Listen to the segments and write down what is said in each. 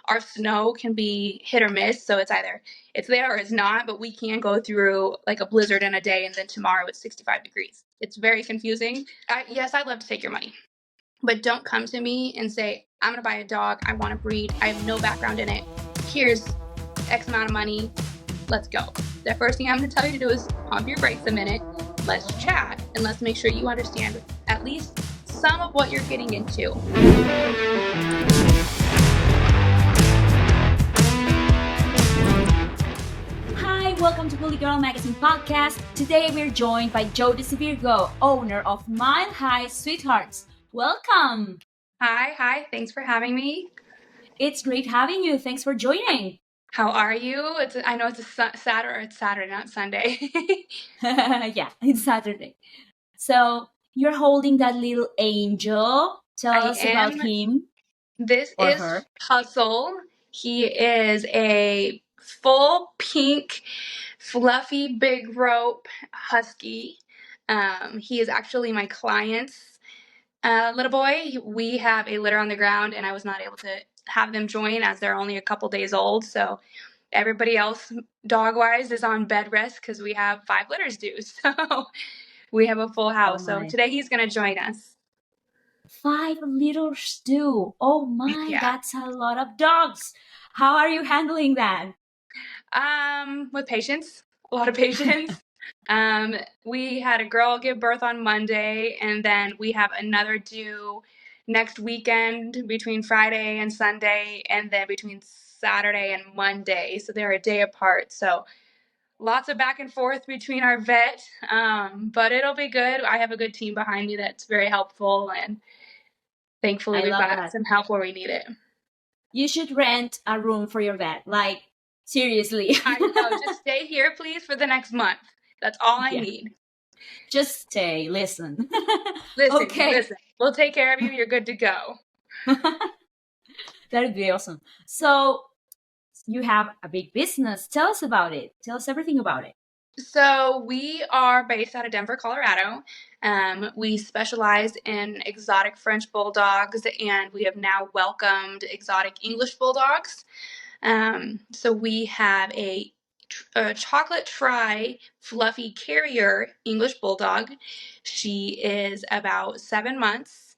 our snow can be hit or miss. So it's either it's there or it's not, but we can go through like a blizzard in a day and then tomorrow it's 65 degrees. It's very confusing. Yes, I'd love to take your money, but don't come to me and say, I'm going to buy a dog. I want to breed. I have no background in it. Here's X amount of money. Let's go. The first thing I'm going to tell you to do is pump your brakes a minute. Let's chat and let's make sure you understand at least some of what you're getting into. Hi, welcome to Bully Girl Magazine podcast. Today we're joined by Jodeci Virgo, owner of Mile High Sweethearts. Welcome. Hi. Thanks for having me. It's great having you. Thanks for joining. How are you? I know it's a Saturday. It's Saturday, not Sunday. Yeah, it's Saturday. So you're holding that little angel. Tell us about him. This is her. Hustle. He is a full pink, fluffy, big rope husky. He is actually my client's little boy. We have a litter on the ground, and I was not able to have them join as they're only a couple days old. So everybody else, dog-wise, is on bed rest because we have 5 litters due. So we have a full house. So today he's going to join us. 5 litters due. Oh my, That's a lot of dogs. How are you handling that? With patience, a lot of patience. We had a girl give birth on Monday, and then we have another due next weekend between Friday and Sunday, and then between Saturday and Monday. So they're a day apart. So lots of back and forth between our vet, but it'll be good. I have a good team behind me that's very helpful, and thankfully we've got some help where we need it. You should rent a room for your vet. Like, seriously. I know. Just stay here, please, for the next month. That's all I need. Just stay. Listen. Listen. We'll take care of you. You're good to go. That'd be awesome. So you have a big business. Tell us about it. Tell us everything about it. So we are based out of Denver, Colorado. We specialize in exotic French Bulldogs, and we have now welcomed exotic English Bulldogs. So we have a chocolate tri fluffy carrier English Bulldog. She is about 7 months,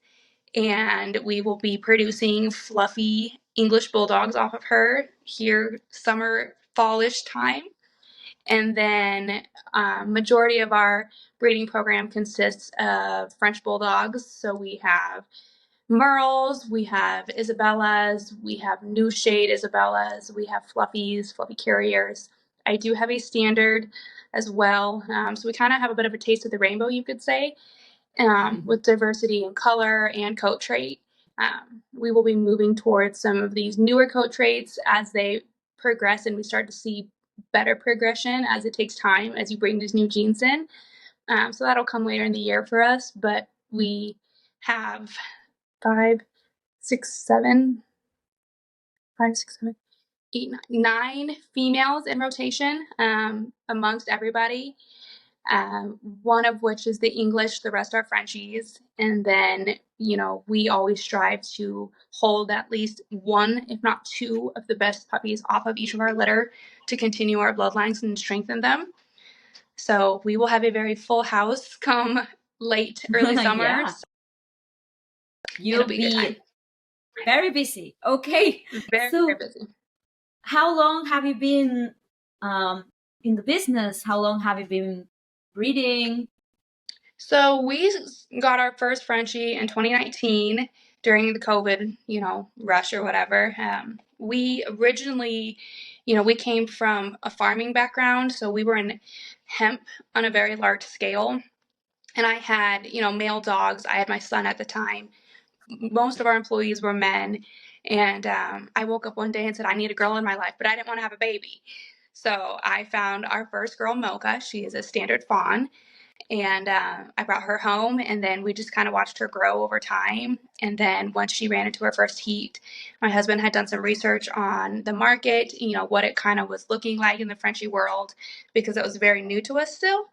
and we will be producing fluffy English Bulldogs off of her here summer, fallish time. And then majority of our breeding program consists of French Bulldogs. So we have Merles, we have Isabellas, we have new shade Isabellas, we have Fluffies, Fluffy Carriers. I do have a standard as well. So we kind of have a bit of a taste of the rainbow, you could say, with diversity in color and coat trait. We will be moving towards some of these newer coat traits as they progress, and we start to see better progression as it takes time as you bring these new genes in. So that'll come later in the year for us, but we have 5, 6, 7, 8, 9 females in rotation amongst everybody. One of which is the English, the rest are Frenchies. And then, we always strive to hold at least 1, if not 2 of the best puppies off of each of our litter to continue our bloodlines and strengthen them. So we will have a very full house come early summer. Yeah. So you'll be very busy. Okay. Very busy. How long have you been in the business? How long have you been breeding? So we got our first Frenchie in 2019 during the COVID, rush or whatever. We originally, we came from a farming background, so we were in hemp on a very large scale. And I had, male dogs. I had my son at the time. Most of our employees were men. And I woke up one day and said, I need a girl in my life, but I didn't want to have a baby. So I found our first girl, Mocha. She is a standard fawn. And I brought her home, and then we just kind of watched her grow over time. And then once she ran into her first heat, my husband had done some research on the market, what it kind of was looking like in the Frenchie world, because it was very new to us still.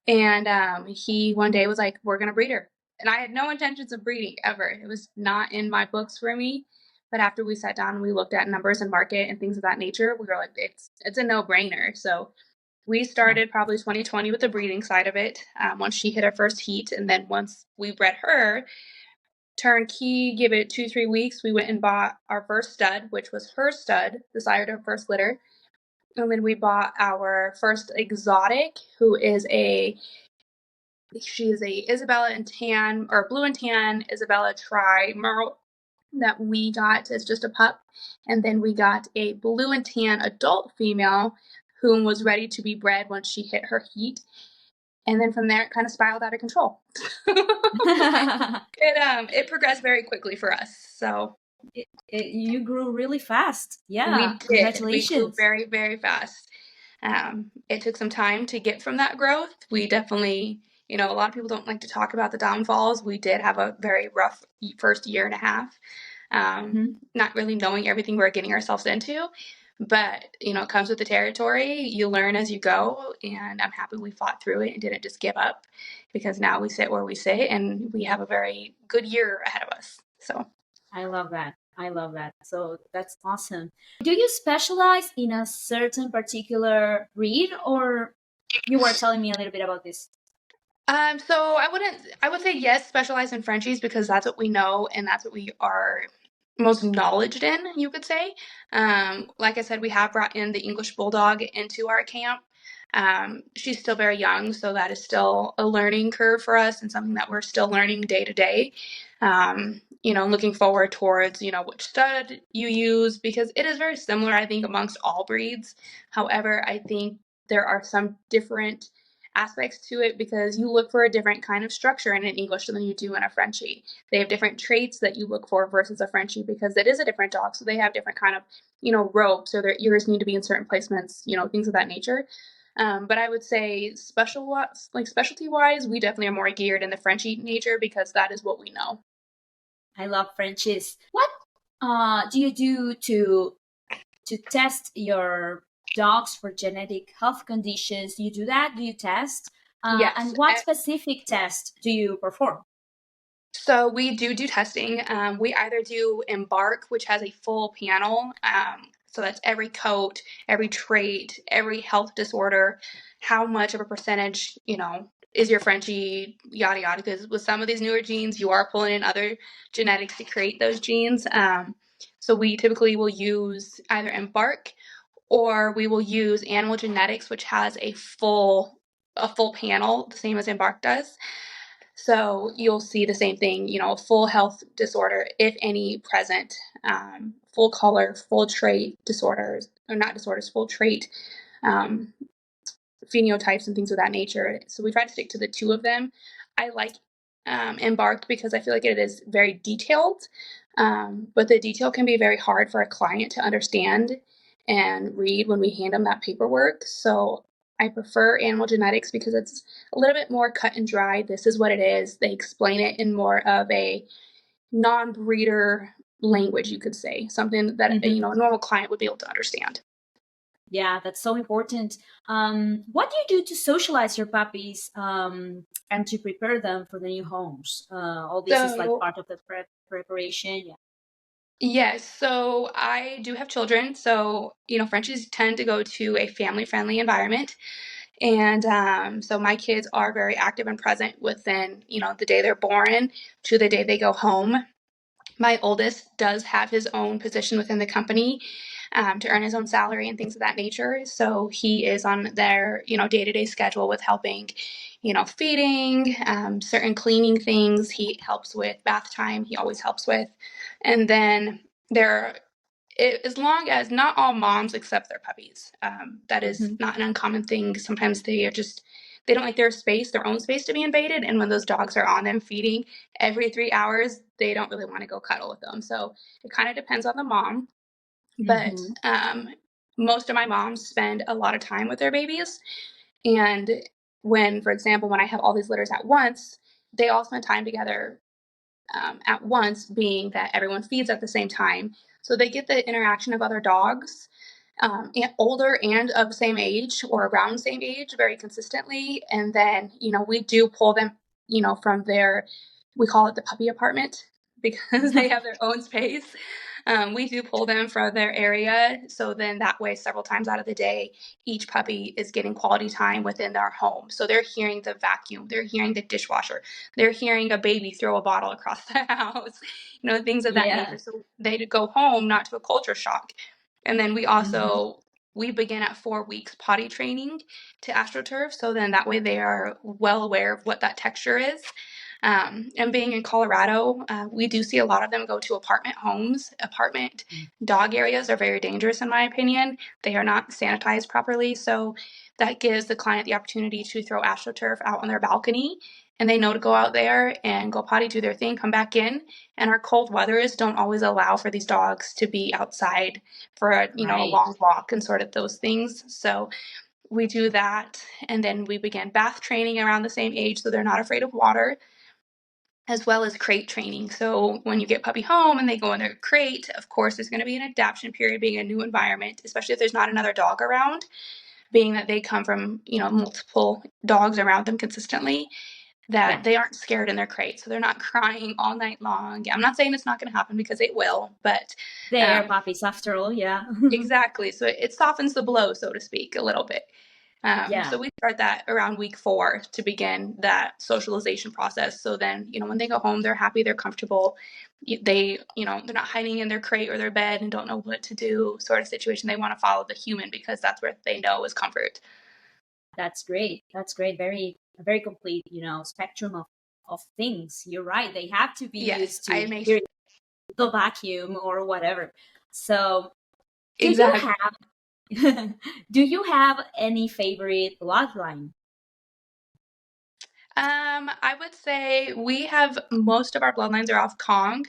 And he one day was like, we're going to breed her. And I had no intentions of breeding ever. It was not in my books for me. But after we sat down and we looked at numbers and market and things of that nature, we were like, it's a no-brainer. So we Yeah. started probably 2020 with the breeding side of it, once she hit her first heat. And then once we bred her, turnkey, give it 2-3 weeks, we went and bought our first stud, which was her stud, the sire to her first litter. And then we bought our first exotic, she is a Isabella and tan, or blue and tan Isabella tri Merle that we got as just a pup. And then we got a blue and tan adult female whom was ready to be bred once she hit her heat. And then from there, it kind of spiraled out of control. It progressed very quickly for us. So You grew really fast. we Yeah, did. We grew congratulations. very, very fast. It took some time to get from that growth. We definitely, a lot of people don't like to talk about the downfalls. We did have a very rough first year and a half, not really knowing everything we're getting ourselves into. But, it comes with the territory. You learn as you go. And I'm happy we fought through it and didn't just give up, because now we sit where we sit and we have a very good year ahead of us. So. I love that. I love that. So that's awesome. Do you specialize in a certain particular breed, or you were telling me a little bit about this? So I would say yes, specialize in Frenchies because that's what we know and that's what we are most knowledged in, you could say. Like I said, we have brought in the English Bulldog into our camp. She's still very young, so that is still a learning curve for us and something that we're still learning day to day. Looking forward towards, which stud you use, because it is very similar, I think, amongst all breeds. However, I think there are some different aspects to it because you look for a different kind of structure in an English than you do in a Frenchie. They have different traits that you look for versus a Frenchie because it is a different dog. So they have different kind of, ropes, or their ears need to be in certain placements, things of that nature. But I would say specialty wise, we definitely are more geared in the Frenchie nature because that is what we know. I love Frenchies. What do you do to test your dogs for genetic health conditions? Do you do that? Do you test? Yes. And what specific test do you perform? So we do testing. We either do Embark, which has a full panel. So that's every coat, every trait, every health disorder, how much of a percentage, is your Frenchie, yada yada. Because with some of these newer genes, you are pulling in other genetics to create those genes. So we typically will use either Embark, or we will use Animal Genetics, which has a full panel, the same as Embark does. So you'll see the same thing, full health disorder, if any present, full color, full trait disorders, or not disorders, full trait um, phenotypes and things of that nature. So we try to stick to the two of them. I like Embarked because I feel like it is very detailed, but the detail can be very hard for a client to understand and read when we hand them that paperwork. So I prefer Animal Genetics because it's a little bit more cut and dry. This is what it is. They explain it in more of a non-breeder language, you could say, something that a normal client would be able to understand. Yeah, that's so important. What do you do to socialize your puppies and to prepare them for the new homes? All this is like So part of the preparation. Yeah. yes, so I do have children. So, Frenchies tend to go to a family-friendly environment. And so my kids are very active and present within, the day they're born to the day they go home. My oldest does have his own position within the company, to earn his own salary and things of that nature. So he is on their, day-to-day schedule with helping, feeding, certain cleaning things. He helps with bath time. He always helps with. And then as long as not all moms accept their puppies, that is not an uncommon thing. Sometimes they don't like their own space to be invaded. And when those dogs are on them feeding every 3 hours, they don't really want to go cuddle with them. So it kind of depends on the mom. But Mm-hmm. most of my moms spend a lot of time with their babies. And for example, when I have all these litters at once, they all spend time together at once, being that everyone feeds at the same time. So they get the interaction of other dogs, and older and of the same age or around the same age, very consistently. And then, we do pull them, from we call it the puppy apartment because they have their own space. We do pull them from their area, so then that way, several times out of the day, each puppy is getting quality time within their home. So they're hearing the vacuum, they're hearing the dishwasher, they're hearing a baby throw a bottle across the house, things of that Yeah. nature. So they go home not to a culture shock. And then Hmm. we begin at 4 weeks potty training to AstroTurf, so then that way they are well aware of what that texture is. And being in Colorado, we do see a lot of them go to apartment homes. Apartment dog areas are very dangerous, in my opinion. They are not sanitized properly, so that gives the client the opportunity to throw AstroTurf out on their balcony, and they know to go out there and go potty, do their thing, come back in. And our cold weathers don't always allow for these dogs to be outside for a Right. long walk and sort of those things. So we do that, and then we begin bath training around the same age, so they're not afraid of water, as well as crate training. So when you get puppy home and they go in their crate, of course, there's going to be an adaptation period, being a new environment, especially if there's not another dog around, being that they come from, multiple dogs around them consistently, that Yeah. they aren't scared in their crate. So they're not crying all night long. I'm not saying it's not going to happen, because it will, but They are um, puppies after all. Yeah. exactly. So it softens the blow, so to speak, a little bit. Yeah. So we start that around week 4 to begin that socialization process. So then, when they go home, they're happy, they're comfortable. They're not hiding in their crate or their bed and don't know what to do, sort of situation. They want to follow the human because that's where they know is comfort. That's great. That's great. Very, a very complete, spectrum of things. You're right. They have to be Yes, used I to make hear the vacuum or whatever. So, do you exactly. have do you have any favorite bloodline? I would say we have most of our bloodlines are off Kong.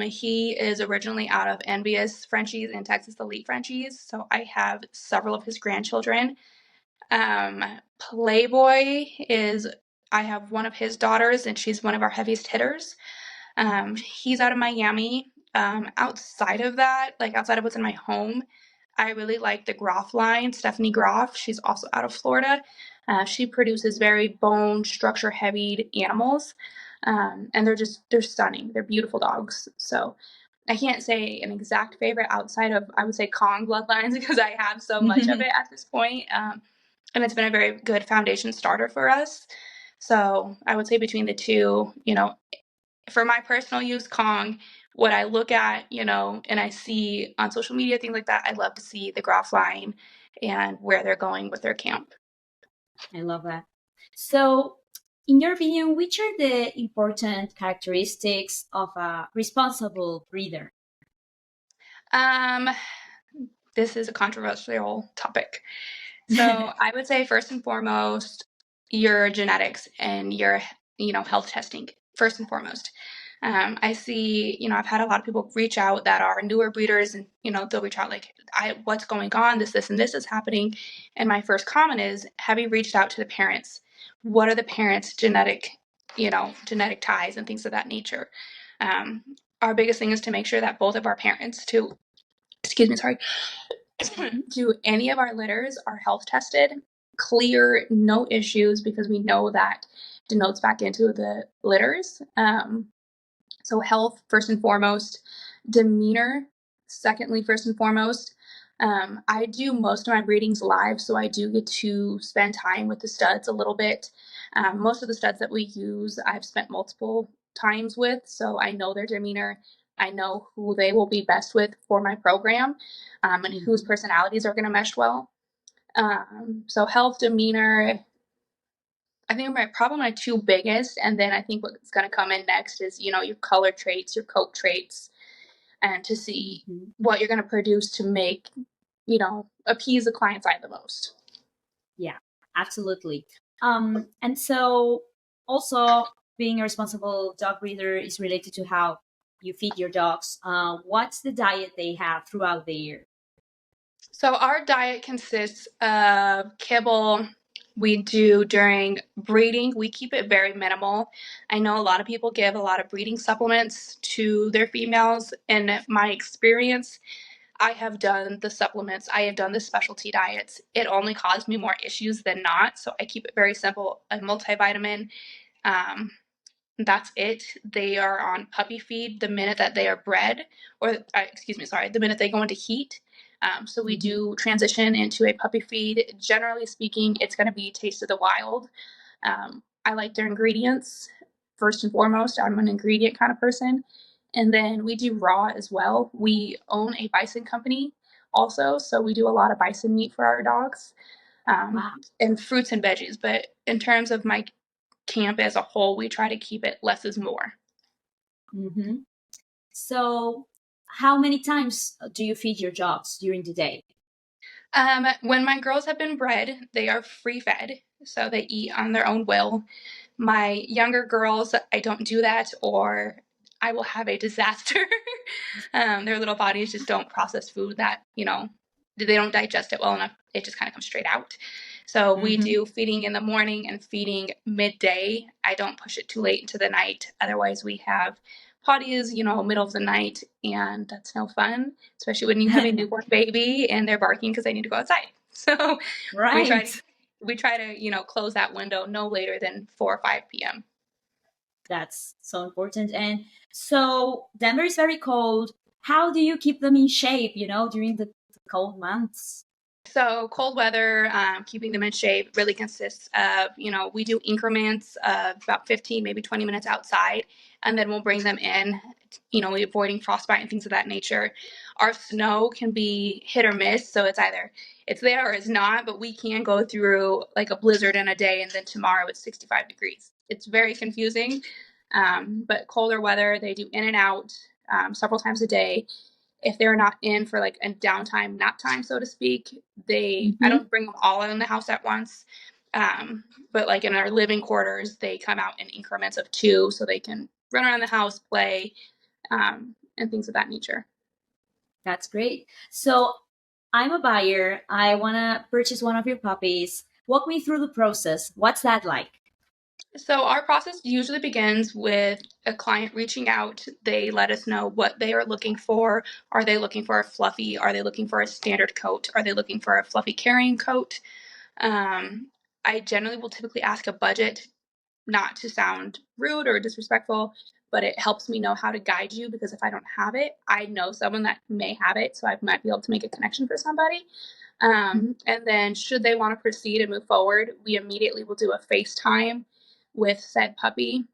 He is originally out of Envious Frenchies and Texas Elite Frenchies, so I have several of his grandchildren. Playboy is, I have one of his daughters, and she's one of our heaviest hitters. He's out of Miami. Outside of that, like outside of what's in my home, I really like the Groff line, Stephanie Groff. She's also out of Florida. She produces very bone structure heavy animals. And they're stunning. They're beautiful dogs. So I can't say an exact favorite outside of, I would say, Kong bloodlines, because I have so much of it at this point. And it's been a very good foundation starter for us. So I would say between the two, for my personal use, Kong, what I look at, and I see on social media, things like that, I love to see the graph line and where they're going with their camp. I love that. So, in your opinion, which are the important characteristics of a responsible breeder? Um, this is a controversial topic. So I would say first and foremost, your genetics and your, health testing, first and foremost. I see, I've had a lot of people reach out that are newer breeders, and, they'll reach out like, what's going on? This, and this is happening. And my first comment is, have you reached out to the parents? What are the parents' genetic ties and things of that nature? Um, our biggest thing is to make sure that both of our parents excuse me, sorry, Mhm. to any of our litters are health tested, clear, no issues, because we know that denotes back into the litters. So health first and foremost, demeanor secondly, first and foremost. I do most of my breedings live, so I do get to spend time with the studs a little bit. Most of the studs that we use, I've spent multiple times with, so I know their demeanor. I know who they will be best with for my program, and whose Mhm. personalities are going to mesh well. So health, demeanor, I think probably my two biggest, and then I think what's going to come in next is your color traits, your coat traits, and to see Mhm. what you're going to produce to make appease the client's eye the most. Yeah, absolutely. And so also being a responsible dog breeder is related to how you feed your dogs. What's the diet they have throughout the year? So our diet consists of kibble. We do during breeding, we keep it very minimal. I know a lot of people give a lot of breeding supplements to their females. In my experience, I have done the supplements, I have done the specialty diets. It only caused me more issues than not. So I keep it very simple: a multivitamin, um, That's it. They are on puppy feed the minute that they are bred, or excuse me, sorry, the minute they go into heat. So we Mm-hmm. do transition into a puppy feed. Generally speaking, it's going to be Taste of the Wild. I like their ingredients first and foremost. I'm an ingredient kind of person. And then we do raw as well. We own a bison company also, so we do a lot of bison meat for our dogs, Wow. and fruits and veggies. But in terms of my camp as a whole, we try to keep it less is more. Mm-hmm. So, how many times do you feed your dogs during the day? When my girls have been bred, they are free fed, so they eat on their own will. My younger girls, I don't do that, or I will have a disaster. Their little bodies just don't process food that, they don't digest it well enough. It just kind of comes straight out. So we Mm-hmm. do feeding in the morning and feeding midday. I don't push it too late into the night. Otherwise, we have potties, middle of the night, and that's no fun, especially when you have a newborn baby and they're barking because they need to go outside. So we try to Right. close that window no later than 4 or 5 p.m. That's so important. And so, Denver is very cold. How do you keep them in shape, during the cold months? So cold weather, keeping them in shape really consists of, we do increments of about 15, maybe 20 minutes outside, and then we'll bring them in, we avoiding frostbite and things of that nature. Our snow can be hit or miss, so it's there or it's not, but we can go through like a blizzard in a day, and then tomorrow it's 65 degrees. It's very confusing, but colder weather, they do in and out several times a day. If they're not in for like a downtime nap time, so to speak, I Mm-hmm. don't bring them all in the house at once. But like in our living quarters, they come out in increments of two so they can run around the house, play, and things of that nature. That's great. So, I'm a buyer. I want to purchase one of your puppies. Walk me through the process. What's that like? So our process usually begins with a client reaching out. They let us know what they are looking for. Are they looking for a fluffy? Are they looking for a standard coat? Are they looking for a fluffy carrying coat? Um, I generally will typically ask a budget, not to sound rude or disrespectful, but it helps me know how to guide you, because if I don't have it, I know someone that may have it, so I might be able to make a connection for somebody. Mhm. And then, should they want to proceed and move forward, we immediately will do a FaceTime with said puppy,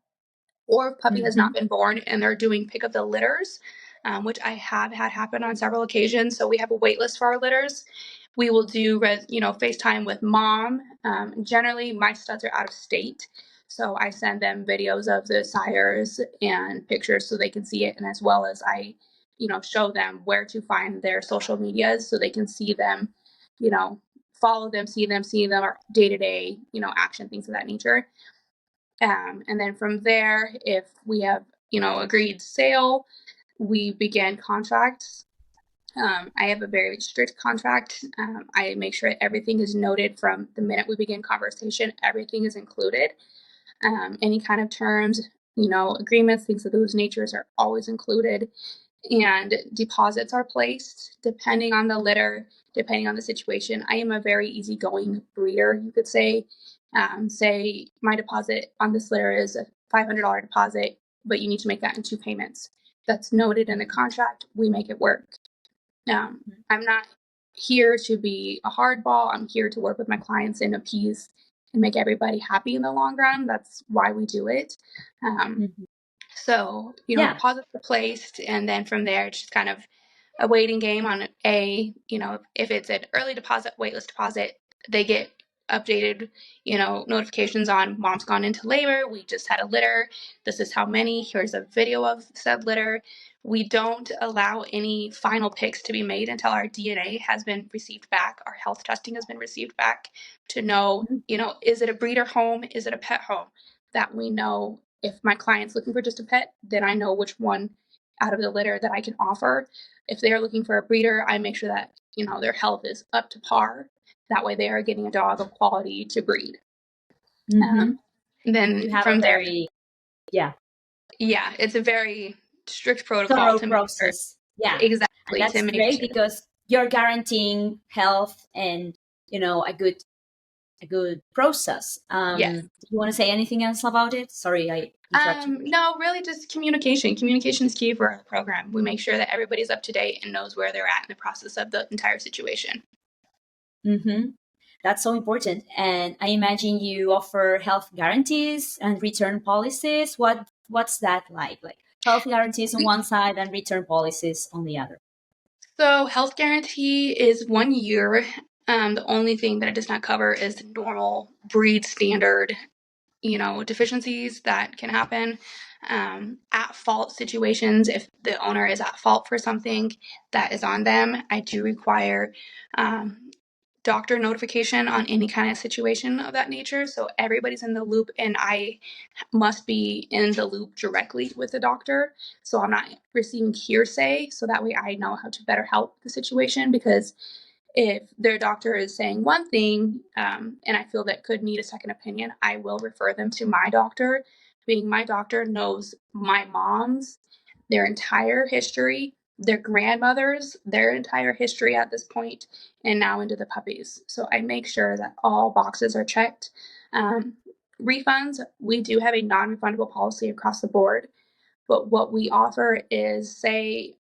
or if puppy has not Mhm. been born and they're doing pick up the litters, which I have had happen on several occasions. So we have a wait list for our litters. We will do, FaceTime with mom. Generally, my studs are out of state. So I send them videos of the sires and pictures so they can see it. And as well as I, show them where to find their social medias so they can see them, you know, follow them, see them day to day, action, things of that nature. And then from there, if we have, agreed sale, we begin contracts. I have a very strict contract. I make sure everything is noted from the minute we begin conversation. Everything is included. Any kind of terms, agreements, things of those natures are always included. And deposits are placed depending on the litter, depending on the situation. I am a very easygoing breeder, you could say. Say my deposit on this litter is a $500 deposit, but you need to make that in 2 payments. That's noted in the contract. We make it work. I'm not here to be a hardball. I'm here to work with my clients and appease and make everybody happy in the long run. That's why we do it. Um, Mhm. so, Yeah. deposits are placed, and then from there, it's just kind of a waiting game on if it's an early deposit, waitlist deposit, they get updated, notifications on mom's gone into labor. We just had a litter. This is how many. Here's a video of said litter. We don't allow any final picks to be made until our DNA has been received back, our health testing has been received back to know, Mhm. is it a breeder home? Is it a pet home? That we know if my client's looking for just a pet, then I know which one out of the litter that I can offer. If they are looking for a breeder, I make sure that, their health is up to par. That way they are getting a dog of quality to breed. Mhm. Um, then You have a from there, very, yeah, yeah, it's a very strict protocol thorough to make sure, process. Yeah. And exactly, to that's make great sure. because you're guaranteeing health and, a good process. Yes. Do you want to say anything else about it? Sorry, I interaction? No, really just communication. Communication is key for our program. We make sure that everybody's up to date and knows where they're at in the process of the entire situation. Mm-hmm. That's so important. And I imagine you offer health guarantees and return policies. What's that like? Like health guarantees on one side and return policies on the other. So health guarantee is 1 year. The only thing that it does not cover is normal breed standard, deficiencies that can happen. At fault situations, if the owner is at fault for something, that is on them. I do require doctor notification on any kind of situation of that nature. So everybody's in the loop, and I must be in the loop directly with the doctor. So I'm not receiving hearsay. So that way I know how to better help the situation, because if their doctor is saying one thing, and I feel that could need a second opinion, I will refer them to my doctor. Being my doctor knows my mom's, their entire history, their grandmother's, their entire history at this point, and now into the puppies. So I make sure that all boxes are checked. Um, Refunds, we do have a non-refundable policy across the board, but what we offer is, say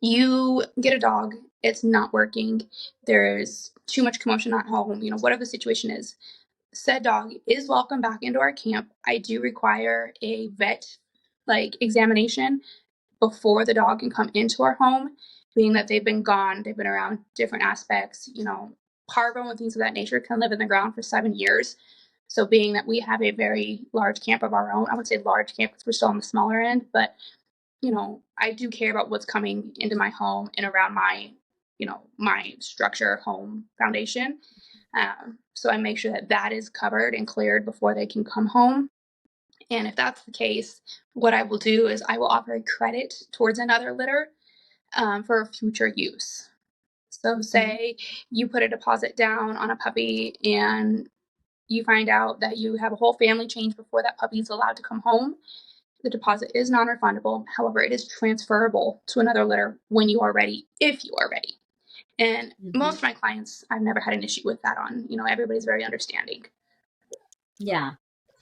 you get a dog, it's not working, there's too much commotion at home, whatever the situation is, said dog is welcome back into our camp. I do require a vet examination before the dog can come into our home, being that they've been gone, they've been around different aspects, parvo and things of that nature can live in the ground for 7 years. So being that we have a very large camp of our own, I would say large camp because we're still on the smaller end, but I do care about what's coming into my home and around my structure, home foundation. So I make sure that that is covered and cleared before they can come home. And if that's the case, what I will do is I will offer a credit towards another litter, for future use. So Mm-hmm. say you put a deposit down on a puppy and you find out that you have a whole family change before that puppy is allowed to come home. The deposit is non-refundable. However, it is transferable to another litter when you are ready, if you are ready. And Mm-hmm. most of my clients, I've never had an issue with that on. Everybody's very understanding. Yeah,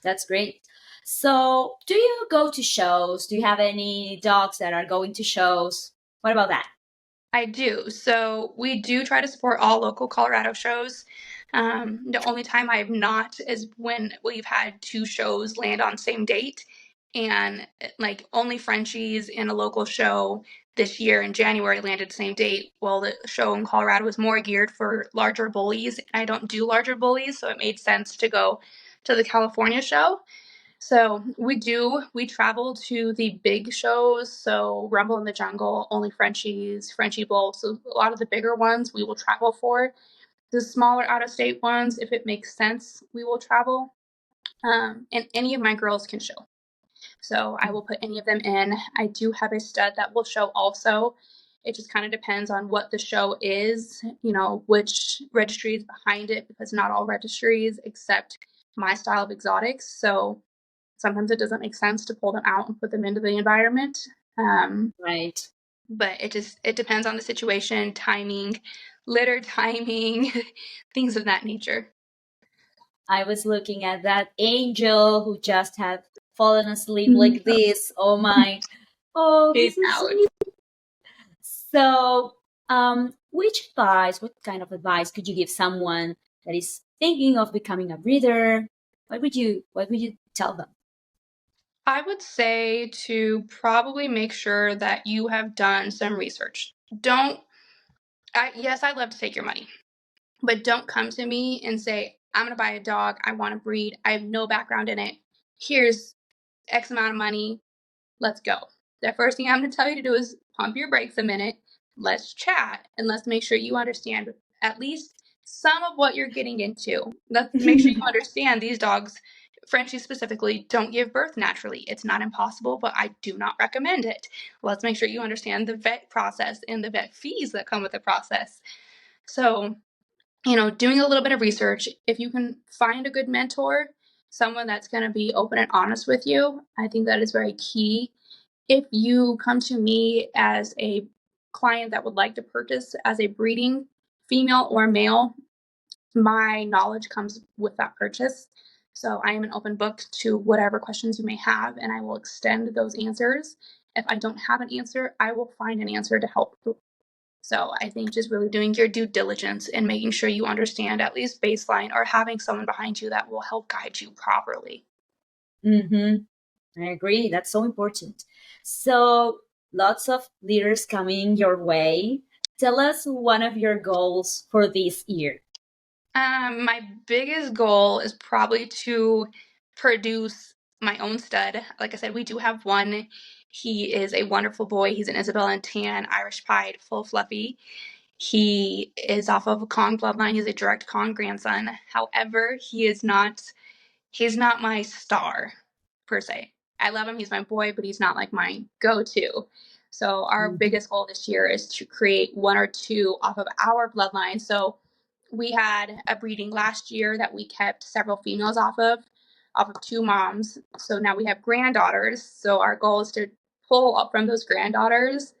that's great. So, do you go to shows? Do you have any dogs that are going to shows? What about that? I do. So we do try to support all local Colorado shows. The only time I have not is when we've had two shows land on same date, and only Frenchies and a local show this year in January landed same date. Well, the show in Colorado was more geared for larger bullies, and I don't do larger bullies, so it made sense to go to the California show. So we travel to the big shows. So Rumble in the Jungle, Only Frenchies, Frenchie Bowl. So a lot of the bigger ones we will travel for. The smaller out of state ones, if it makes sense, we will travel. And any of my girls can show. So I will put any of them in. I do have a stud that will show also. It just kind of depends on what the show is, which registry is behind it, because not all registries accept my style of exotics. So sometimes it doesn't make sense to pull them out and put them into the environment. Um, Right. but it depends on the situation, timing, litter timing, things of that nature. I was looking at that angel who just had fallen asleep Mhm. like this. Oh my. Oh, He's this is out. sweet. So, what kind of advice could you give someone that is thinking of becoming a breeder? What would you tell them? I would say to probably make sure that you have done some research. Don't, yes, I'd love to take your money, but don't come to me and say, I'm going to buy a dog. I want to breed. I have no background in it. Here's X amount of money. Let's go. The first thing I'm going to tell you to do is pump your brakes a minute. Let's chat and let's make sure you understand at least some of what you're getting into. Let's make sure you understand these dogs, Frenchies specifically, don't give birth naturally. It's not impossible, but I do not recommend it. Let's make sure you understand the vet process and the vet fees that come with the process. So, doing a little bit of research, if you can find a good mentor, someone that's going to be open and honest with you, I think that is very key. If you come to me as a client that would like to purchase as a breeding female or male, my knowledge comes with that purchase. So I am an open book to whatever questions you may have, and I will extend those answers. If I don't have an answer, I will find an answer to help. So I think just really doing your due diligence and making sure you understand at least baseline, or having someone behind you that will help guide you properly. Mm-hmm. I agree. That's so important. So, lots of leaders coming your way. Tell us one of your goals for this year. My biggest goal is probably to produce my own stud. Like I said, we do have one. He is a wonderful boy. He's an Isabella tan, Irish pied, full fluffy. He is off of a Kong bloodline. He's a direct Kong grandson. However, he's not my star per se. I love him. He's my boy, but he's not like my go-to. So our Mhm. biggest goal this year is to create one or two off of our bloodline. So we had a breeding last year that we kept several females off of two moms. So now we have granddaughters. So our goal is to pull up from those granddaughters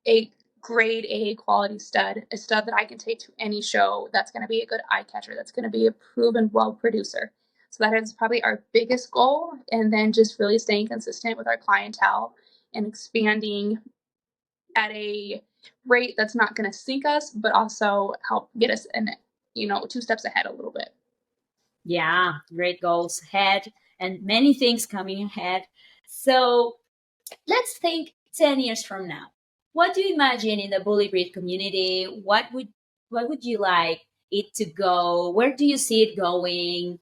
a grade A quality stud, a stud that I can take to any show that's going to be a good eye catcher, that's going to be a proven well producer. So that is probably our biggest goal. And then just really staying consistent with our clientele and expanding at a rate that's not going to sink us, but also help get us in, two steps ahead a little bit. Yeah, great goals ahead and many things coming ahead. So, let's think 10 years from now. What do you imagine in the bully breed community? What would you like it to go? Where do you see it going?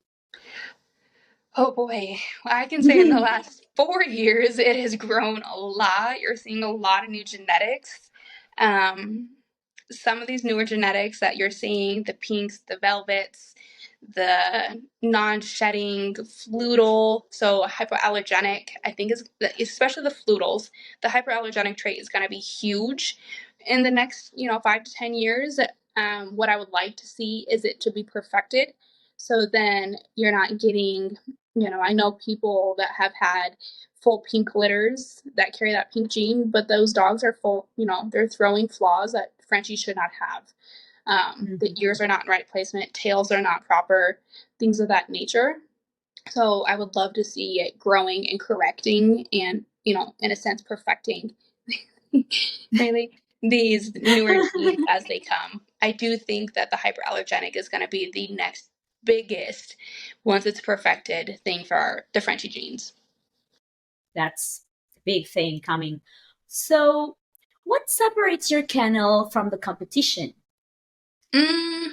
Oh boy, I can say in the last 4 years it has grown a lot. You're seeing a lot of new genetics. Um, some of these newer genetics that you're seeing, the pinks, the velvets, the non-shedding flutal, so hypoallergenic, I think is especially the flutals, the hypoallergenic trait is going to be huge in the next 5 to 10 years. What I would like to see is it to be perfected, so then you're not getting, I know people that have had full pink litters that carry that pink gene, but those dogs are full, they're throwing flaws that Frenchies should not have. The Mhm. ears are not in right placement, tails are not proper, things of that nature. So I would love to see it growing and correcting and, in a sense, perfecting really these newer genes as they come. I do think that the hyperallergenic is going to be the next biggest, once it's perfected, thing for the Frenchie genes. That's a big thing coming. So, what separates your kennel from the competition? Mm,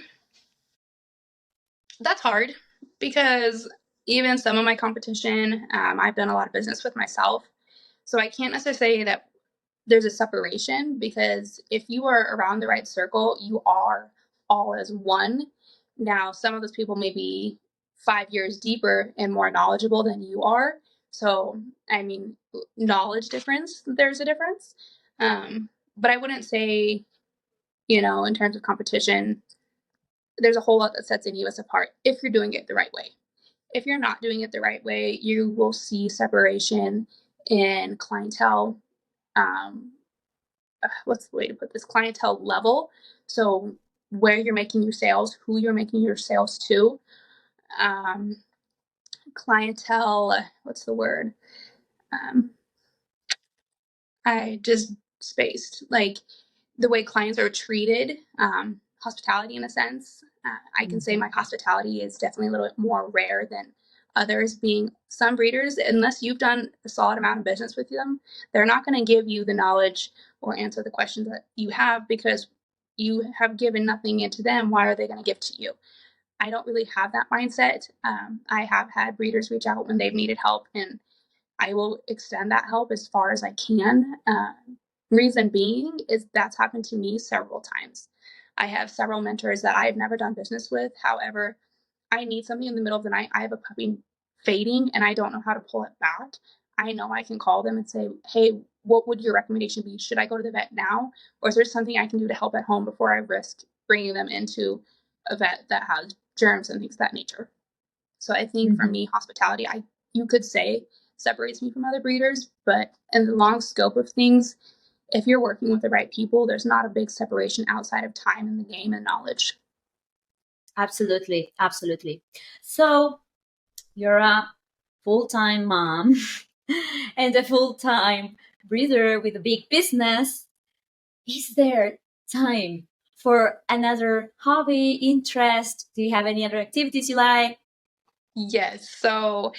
that's hard because even some of my competition, I've done a lot of business with myself. So I can't necessarily say that there's a separation, because if you are around the right circle, you are all as one. Now, some of those people may be 5 years deeper and more knowledgeable than you are. So, I mean, knowledge difference, there's a difference. But I wouldn't say, in terms of competition, there's a whole lot that sets any of us apart if you're doing it the right way. If you're not doing it the right way, you will see separation in clientele. Um, what's the way to put this, clientele level. So where you're making your sales, who you're making your sales to, um, clientele, what's the word, um, I just spaced, like the way clients are treated, hospitality in a sense. I can say Mhm. my hospitality is definitely a little bit more rare than others, being some breeders, unless you've done a solid amount of business with them, they're not going to give you the knowledge or answer the questions that you have, because you have given nothing into them. Why are they going to give to you? I don't really have that mindset. I have had breeders reach out when they've needed help, and I will extend that help as far as I can. Reason being is that's happened to me several times. I have several mentors that I've never done business with. However, I need something in the middle of the night. I have a puppy fading and I don't know how to pull it back. I know I can call them and say, hey, what would your recommendation be? Should I go to the vet now? Or is there something I can do to help at home before I risk bringing them into a vet that has germs and things of that nature? So I think for Mhm. me, hospitality, you could say, separates me from other breeders, but in the long scope of things, if you're working with the right people, there's not a big separation outside of time in the game and knowledge. Absolutely, absolutely. So, You're a full-time mom and a full-time breeder with a big business. Is there time for another hobby, interest? Do you have any other activities you like? Yes. So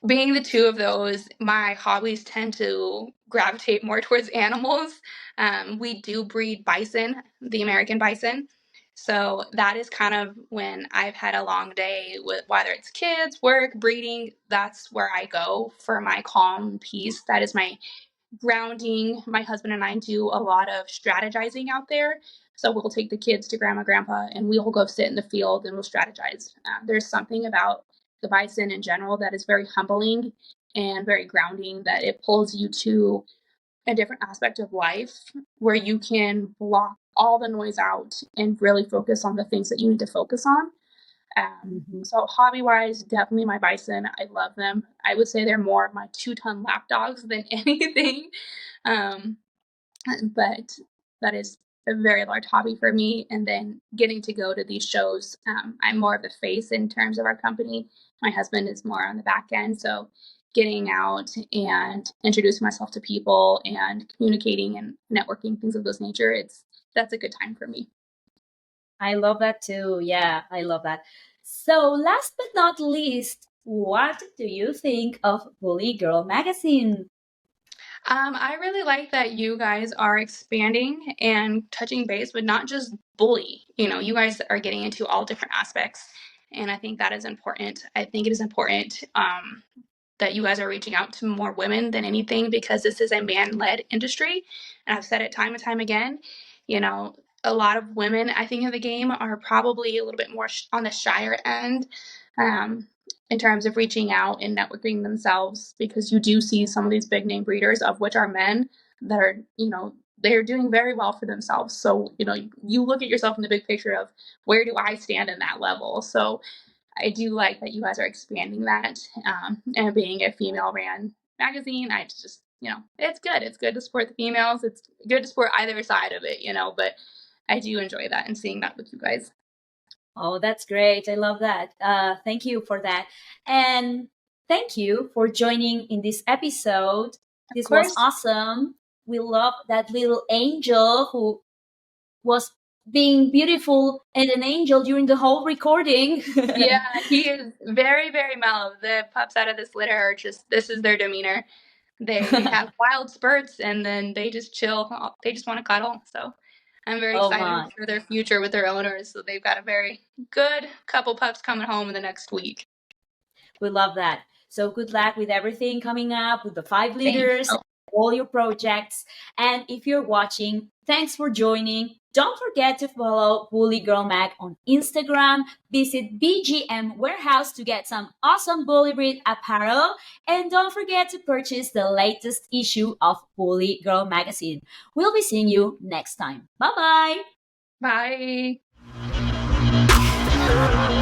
being the two of those, my hobbies tend to gravitate more towards animals. We do breed bison, the American bison. So that is kind of when I've had a long day with whether it's kids, work, breeding, that's where I go for my calm peace. That is my grounding. My husband and I do a lot of strategizing out there. So we'll take the kids to grandma, grandpa, and we'll go sit in the field and we'll strategize. There's something about the bison in general that is very humbling and very grounding, that it pulls you to a different aspect of life where you can block all the noise out and really focus on the things that you need to focus on. Mhm. So hobby wise, definitely my bison. I love them. I would say they're more of my 2-ton lap dogs than anything. Um, but that is a very large hobby for me. And then getting to go to these shows, I'm more of the face in terms of our company. My husband is more on the back end. So getting out and introducing myself to people and communicating and networking, things of this nature, that's a good time for me. I love that too. Yeah, I love that. So, last but not least, what do you think of Bully Girl magazine? I really like that you guys are expanding and touching base with not just bully. You guys are getting into all different aspects, and I think that is important. I think it is important that you guys are reaching out to more women than anything, because this is a man-led industry, and I've said it time and time again. You know, a lot of women, I think, in the game are probably a little bit more on the shyer end. Um, in terms of reaching out and networking themselves, because you do see some of these big name breeders, of which are men, that are, they're doing very well for themselves. So, you look at yourself in the big picture of where do I stand in that level. So I do like that you guys are expanding that, and being a female ran magazine. I just, it's good. It's good to support the females. It's good to support either side of it, but I do enjoy that and seeing that with you guys. Oh, that's great. I love that. Thank you for that. And thank you for joining in this episode. Of This was course. awesome. We love that little angel who was being beautiful and an angel during the whole recording. Yeah, he is very, very mellow. The pups out of this litter are just, this is their demeanor. They have wild spurts and then they just chill. They just want to cuddle. So I'm very Oh excited my. for their future with their owners. So they've got a very good couple pups coming home in the next week. We love that. So good luck with everything coming up with the five Thanks. leaders, all your projects. And if you're watching, thanks for joining. Don't forget to follow Bully Girl Mag on Instagram. Visit BGM Warehouse to get some awesome Bully Breed apparel. And don't forget to purchase the latest issue of Bully Girl Magazine. We'll be seeing you next time. Bye bye. Bye.